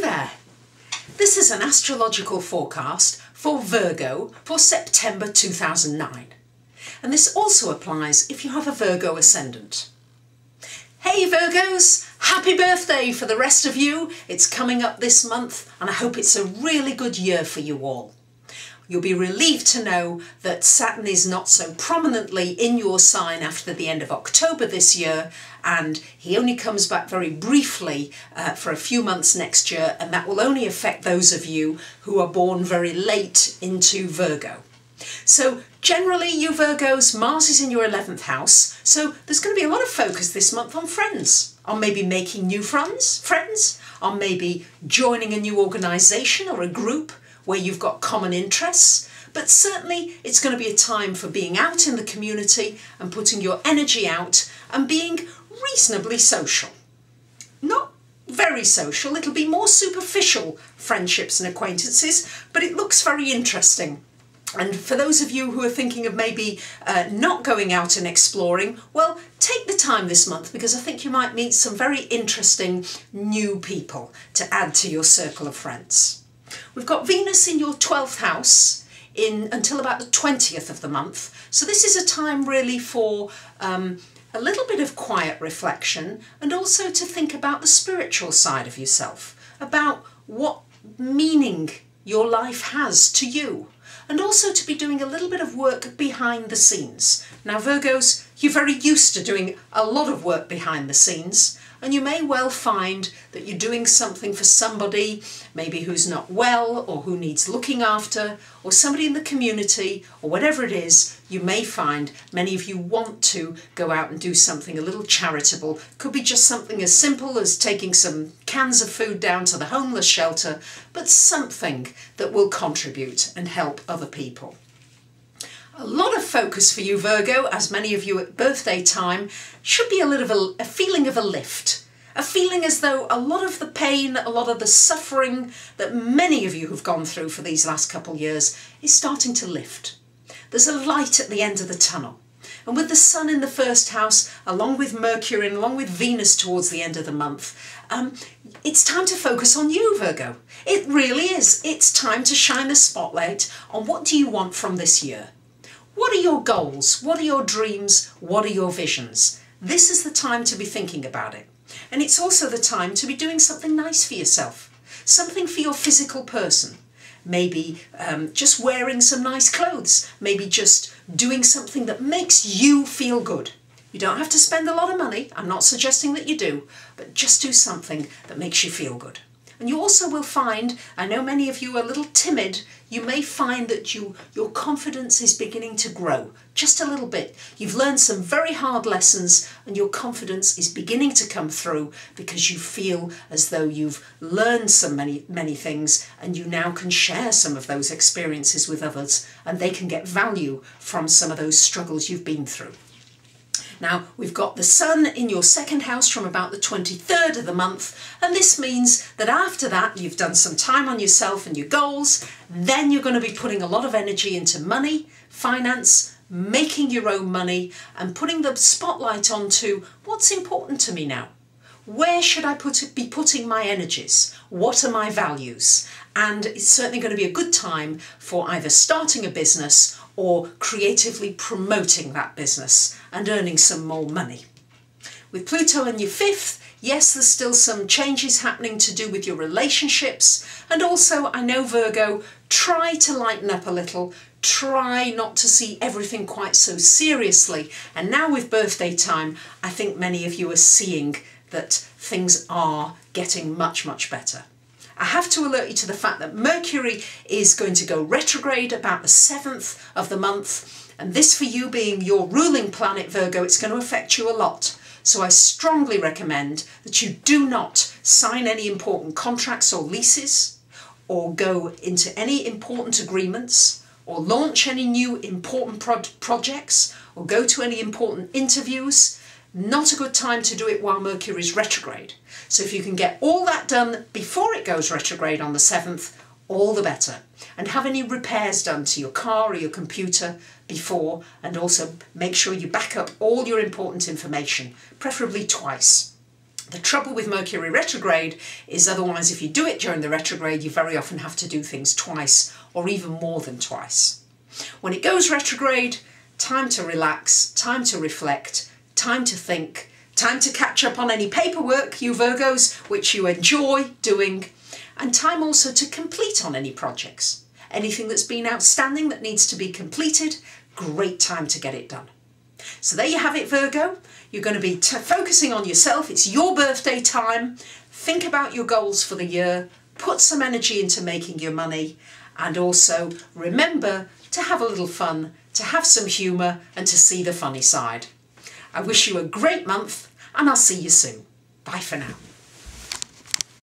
Hello there! This is an astrological forecast for Virgo for September 2009. And this also applies if you have a Virgo ascendant. Hey Virgos! Happy birthday for the rest of you! It's coming up this month and I hope it's a really good year for you all. You'll be relieved to know that Saturn is not so prominently in your sign after the end of October this year, and he only comes back very briefly for a few months next year, and that will only affect those of you who are born very late into Virgo. So generally you Virgos, Mars is in your 11th house, so there's going to be a lot of focus this month on friends, on maybe making new friends, on maybe joining a new organisation or a group where you've got common interests, but certainly it's going to be a time for being out in the community and putting your energy out and being reasonably social. Not very social, it'll be more superficial friendships and acquaintances, but it looks very interesting. And for those of you who are thinking of maybe not going out and exploring, well, take the time this month because I think you might meet some very interesting new people to add to your circle of friends. We've got Venus in your 12th house until about the 20th of the month. So this is a time really for a little bit of quiet reflection and also to think about the spiritual side of yourself, about what meaning your life has to you, and also to be doing a little bit of work behind the scenes. Now Virgos, you're very used to doing a lot of work behind the scenes, and you may well find that you're doing something for somebody, maybe who's not well or who needs looking after, or somebody in the community, or whatever it is. You may find many of you want to go out and do something a little charitable. Could be just something as simple as taking some cans of food down to the homeless shelter, but something that will contribute and help other people. A lot of focus for you Virgo, as many of you at birthday time, should be a feeling of a lift. A feeling as though a lot of the pain, a lot of the suffering that many of you have gone through for these last couple of years is starting to lift. There's a light at the end of the tunnel. And with the Sun in the first house, along with Mercury and along with Venus towards the end of the month, it's time to focus on you, Virgo. It really is. It's time to shine the spotlight on what do you want from this year. What are your goals? What are your dreams? What are your visions? This is the time to be thinking about it. And it's also the time to be doing something nice for yourself. Something for your physical person. Maybe just wearing some nice clothes. Maybe just doing something that makes you feel good. You don't have to spend a lot of money. I'm not suggesting that you do. But just do something that makes you feel good. And you also will find, I know many of you are a little timid, you may find that your confidence is beginning to grow, just a little bit. You've learned some very hard lessons and your confidence is beginning to come through because you feel as though you've learned so many things and you now can share some of those experiences with others and they can get value from some of those struggles you've been through. Now, we've got the Sun in your second house from about the 23rd of the month, and this means that after that you've done some time on yourself and your goals, then you're going to be putting a lot of energy into money, finance, making your own money, and putting the spotlight onto what's important to me now. Where should I be putting my energies? What are my values? And it's certainly going to be a good time for either starting a business or creatively promoting that business and earning some more money. With Pluto in your 5th, yes, there's still some changes happening to do with your relationships. And also, I know Virgo, try to lighten up a little. Try not to see everything quite so seriously. And now with birthday time, I think many of you are seeing that things are getting much, much better. I have to alert you to the fact that Mercury is going to go retrograde about the 7th of the month, and this for you being your ruling planet Virgo, it's going to affect you a lot. So I strongly recommend that you do not sign any important contracts or leases, or go into any important agreements, or launch any new important projects, or go to any important interviews. Not a good time to do it while Mercury is retrograde. So if you can get all that done before it goes retrograde on the 7th, all the better. And have any repairs done to your car or your computer before, and also make sure you back up all your important information, preferably twice. The trouble with Mercury retrograde is otherwise if you do it during the retrograde, you very often have to do things twice or even more than twice. When it goes retrograde, time to relax, time to reflect, time to think, time to catch up on any paperwork, you Virgos, which you enjoy doing, and time also to complete on any projects. Anything that's been outstanding that needs to be completed, great time to get it done. So there you have it, Virgo. You're going to be focusing on yourself. It's your birthday time. Think about your goals for the year. Put some energy into making your money. And also remember to have a little fun, to have some humour and to see the funny side. I wish you a great month and I'll see you soon. Bye for now.